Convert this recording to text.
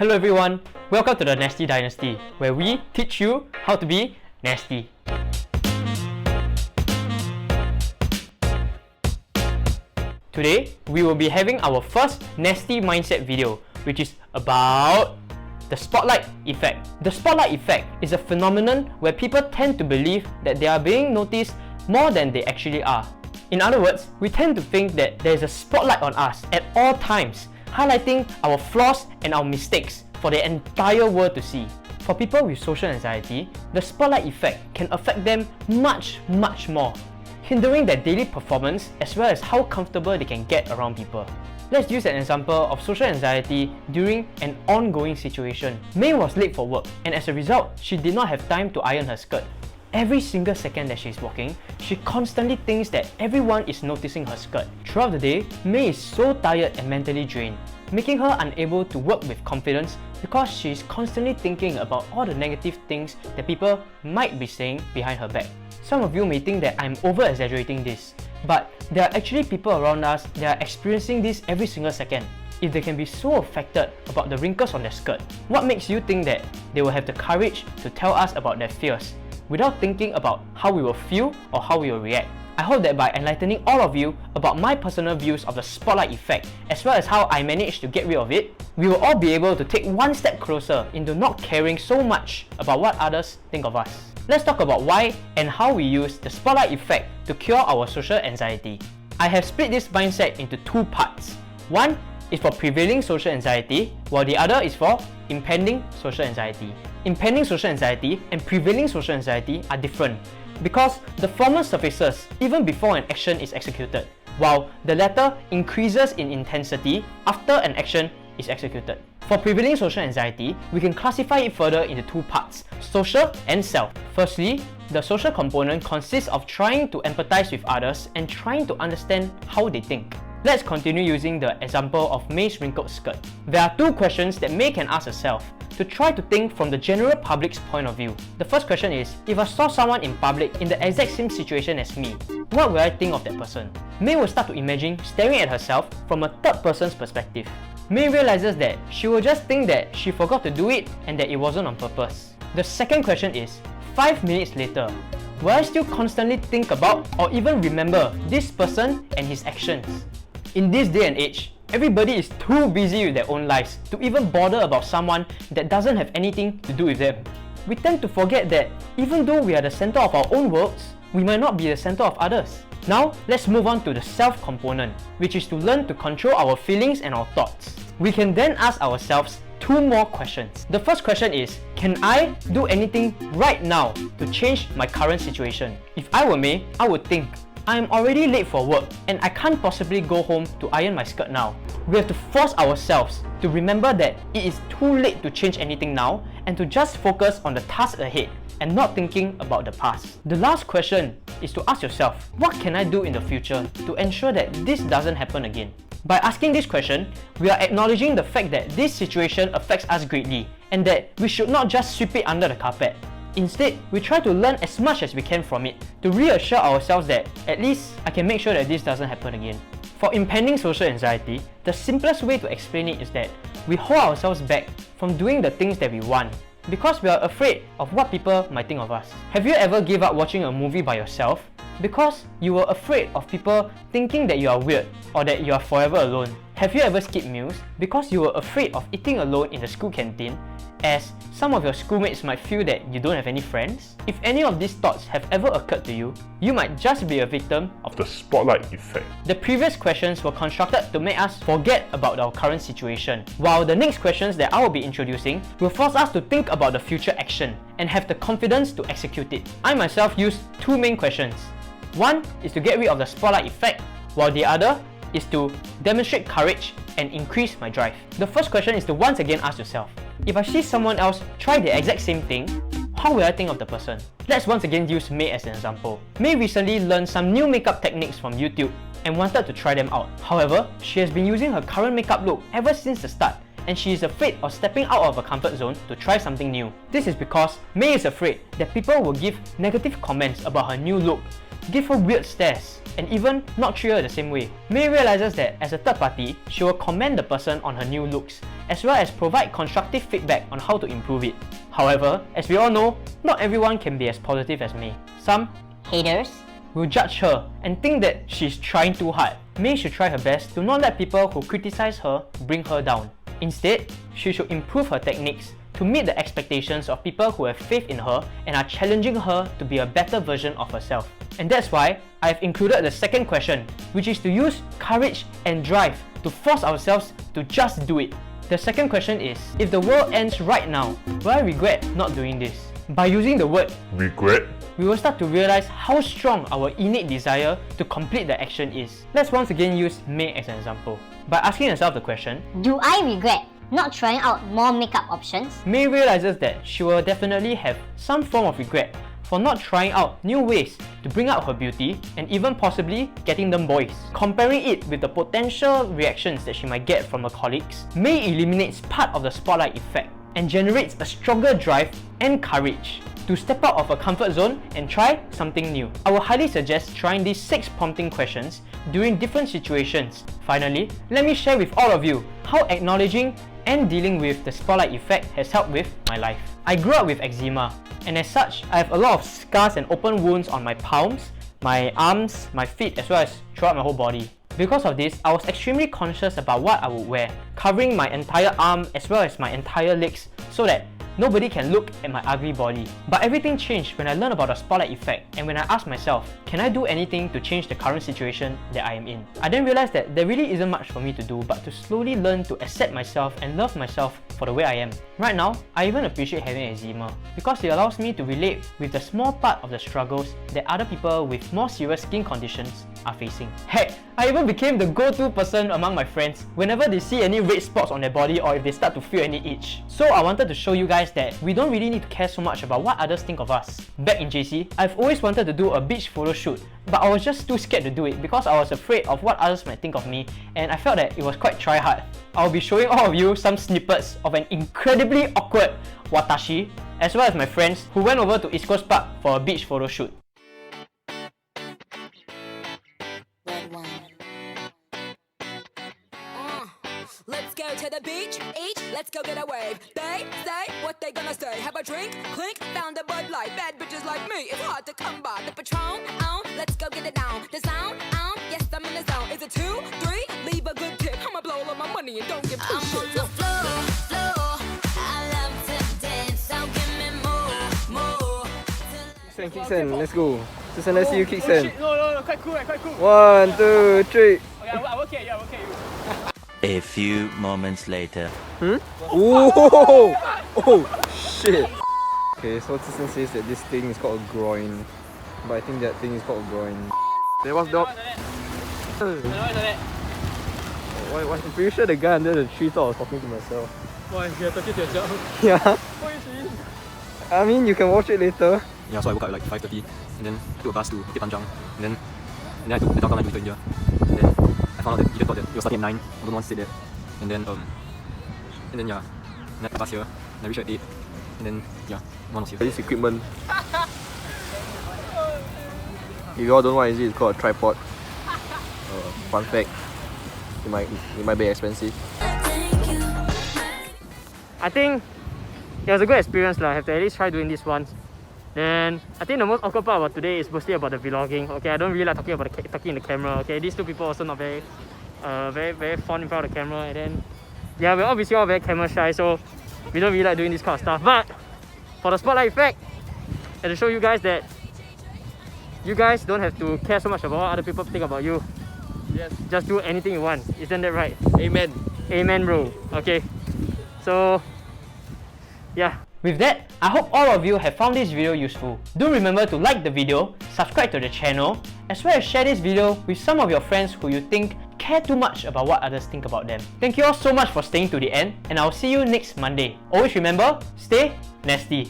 Hello everyone, welcome to the Nasty Dynasty, where we teach you how to be nasty. Today, we will be having our first nasty mindset video, which is about the spotlight effect. The spotlight effect is a phenomenon where people tend to believe that they are being noticed more than they actually are. In other words, we tend to think that there is a spotlight on us at all times, highlighting our flaws and our mistakes for the entire world to see. For people with social anxiety, the spotlight effect can affect them much more, hindering their daily performance as well as how comfortable they can get around people. Let's use an example of social anxiety during an ongoing situation. May was late for work, and as a result, she did not have time to iron her skirt. Every single second that she's walking, she constantly thinks that everyone is noticing her skirt. Throughout the day, May is so tired and mentally drained, making her unable to work with confidence because she's constantly thinking about all the negative things that people might be saying behind her back. Some of you may think that I'm over-exaggerating this, but there are actually people around us that are experiencing this every single second. If they can be so affected about the wrinkles on their skirt, what makes you think that they will have the courage to tell us about their fears without thinking about how we will feel or how we will react? I hope that by enlightening all of you about my personal views of the spotlight effect, as well as how I managed to get rid of it, we will all be able to take one step closer into not caring so much about what others think of us. Let's talk about why and how we use the spotlight effect to cure our social anxiety. I have split this mindset into two parts. One is for prevailing social anxiety, while the other is for impending social anxiety. Impending social anxiety and prevailing social anxiety are different because the former surfaces even before an action is executed, while the latter increases in intensity after an action is executed. For prevailing social anxiety, we can classify it further into two parts, social and self. Firstly, the social component consists of trying to empathize with others and trying to understand how they think. Let's continue using the example of May's wrinkled skirt. There are two questions that May can ask herself to try to think from the general public's point of view. The first question is, if I saw someone in public in the exact same situation as me, what will I think of that person? May will start to imagine staring at herself from a third person's perspective. May realizes that she will just think that she forgot to do it and that it wasn't on purpose. The second question is, 5 minutes later, will I still constantly think about or even remember this person and his actions? In this day and age, everybody is too busy with their own lives to even bother about someone that doesn't have anything to do with them. We tend to forget that even though we are the center of our own worlds, we might not be the center of others. Now, let's move on to the self component, which is to learn to control our feelings and our thoughts. We can then ask ourselves two more questions. The first question is, can I do anything right now to change my current situation? If I were May, I would think, I am already late for work and I can't possibly go home to iron my skirt now. We have to force ourselves to remember that it is too late to change anything now and to just focus on the task ahead and not thinking about the past. The last question is to ask yourself, what can I do in the future to ensure that this doesn't happen again? By asking this question, we are acknowledging the fact that this situation affects us greatly and that we should not just sweep it under the carpet. Instead, we try to learn as much as we can from it to reassure ourselves that at least I can make sure that this doesn't happen again. For impending social anxiety, the simplest way to explain it is that we hold ourselves back from doing the things that we want because we are afraid of what people might think of us. Have you ever given up watching a movie by yourself because you were afraid of people thinking that you are weird or that you are forever alone? Have you ever skipped meals because you were afraid of eating alone in the school canteen, as some of your schoolmates might feel that you don't have any friends? If any of these thoughts have ever occurred to you, you might just be a victim of the spotlight effect. The previous questions were constructed to make us forget about our current situation, while the next questions that I will be introducing will force us to think about the future action and have the confidence to execute it. I myself used two main questions. One is to get rid of the spotlight effect, while the other is to demonstrate courage and increase my drive. The first question is to once again ask yourself, if I see someone else try the exact same thing, how will I think of the person? Let's once again use May as an example. May recently learned some new makeup techniques from YouTube and wanted to try them out. However, she has been using her current makeup look ever since the start, and she is afraid of stepping out of her comfort zone to try something new. This is because May is afraid that people will give negative comments about her new look, give her weird stares, and even not treat her the same way. May realizes that as a third party, she will commend the person on her new looks as well as provide constructive feedback on how to improve it. However, as we all know, not everyone can be as positive as May. Some Haters. will judge her and think that she's trying too hard. May should try her best to not let people who criticize her bring her down. Instead, she should improve her techniques to meet the expectations of people who have faith in her and are challenging her to be a better version of herself. And that's why I've included the second question, which is to use courage and drive to force ourselves to just do it. The second question is, if the world ends right now, will I regret not doing this? By using the word Regret? we will start to realize how strong our innate desire to complete the action is. Let's once again use May as an example. By asking herself the question, Do I regret not trying out more makeup options? May realizes that she will definitely have some form of regret for not trying out new ways to bring out her beauty and even possibly getting them boys. Comparing it with the potential reactions that she might get from her colleagues, May eliminates part of the spotlight effect and generates a stronger drive and courage to step out of her comfort zone and try something new. I would highly suggest trying these 6 prompting questions during different situations. Finally, let me share with all of you how acknowledging and dealing with the spotlight effect has helped with my life. I grew up with eczema, and as such, I have a lot of scars and open wounds on my palms, my arms, my feet, as well as throughout my whole body. Because of this, I was extremely conscious about what I would wear, covering my entire arm as well as my entire legs so that nobody can look at my ugly body. But everything changed when I learned about the spotlight effect and when I asked myself, can I do anything to change the current situation that I am in? I then realized that there really isn't much for me to do but to slowly learn to accept myself and love myself for the way I am. Right now, I even appreciate having eczema because it allows me to relate with the small part of the struggles that other people with more serious skin conditions are facing. Heck, I even became the go-to person among my friends whenever they see any red spots on their body or if they start to feel any itch. So I wanted to show you guys that we don't really need to care so much about what others think of us. Back in JC, I've always wanted to do a beach photo shoot, but I was just too scared to do it because I was afraid of what others might think of me and I felt that it was quite try-hard. I'll be showing all of you some snippets of an incredibly awkward watashi as well as my friends who went over to East Coast Park for a beach photo shoot. Let's go to the beach, let's go get a wave. They say what they gonna say. Have a drink, clink, found a Bud Light. Bad bitches like me, it's hard to come by. The Patron, let's go get it down. The sound, yes I'm in the zone. Is it 2, 3? Leave a good tip. I'ma blow all my money and don't give two shits. I'm on the floor, I love to dance, so give me more. Kickstand, let's go. Susan, let's see you kickstand. No, quite cool. 1, 2, 3. Okay, I'm okay at you. A few moments later. Oh, oh shit. Okay, so Susan says that this thing is called a groin, but I think that thing is called a groin. There was dog. I'm pretty sure the guy under the tree thought I was talking to myself. Why? You're talking to yourself? Yeah. I mean, you can watch it later. Yeah, so I woke up at like 5:30 and then took a bus to Bukit Panjang and then I took the Dalgona line to Little India. And then I found out that Ethan thought that it was starting at 9. I don't want to sit there. And then yeah, and I took the bus here and I reached at 8. And then yeah, no one was here. This equipment. If you all don't know what it is, it's called a tripod. Fun fact, it might be expensive. I think it was a good experience. I have to at least try doing this once. Then I think the most awkward part about today is mostly about the vlogging. Okay, I don't really like talking about talking in the camera. Okay, these two people also not very fun in front of the camera. And then yeah, we're obviously all very camera shy, so we don't really like doing this kind of stuff. But for the spotlight effect, and to show you guys that you guys don't have to care so much about what other people think about you. Yes. Just do anything you want. Isn't that right? Amen. Amen, bro. Okay. So yeah. With that, I hope all of you have found this video useful. Do remember to like the video, subscribe to the channel, as well as share this video with some of your friends who you think care too much about what others think about them. Thank you all so much for staying to the end, and I'll see you next Monday. Always remember, stay nasty.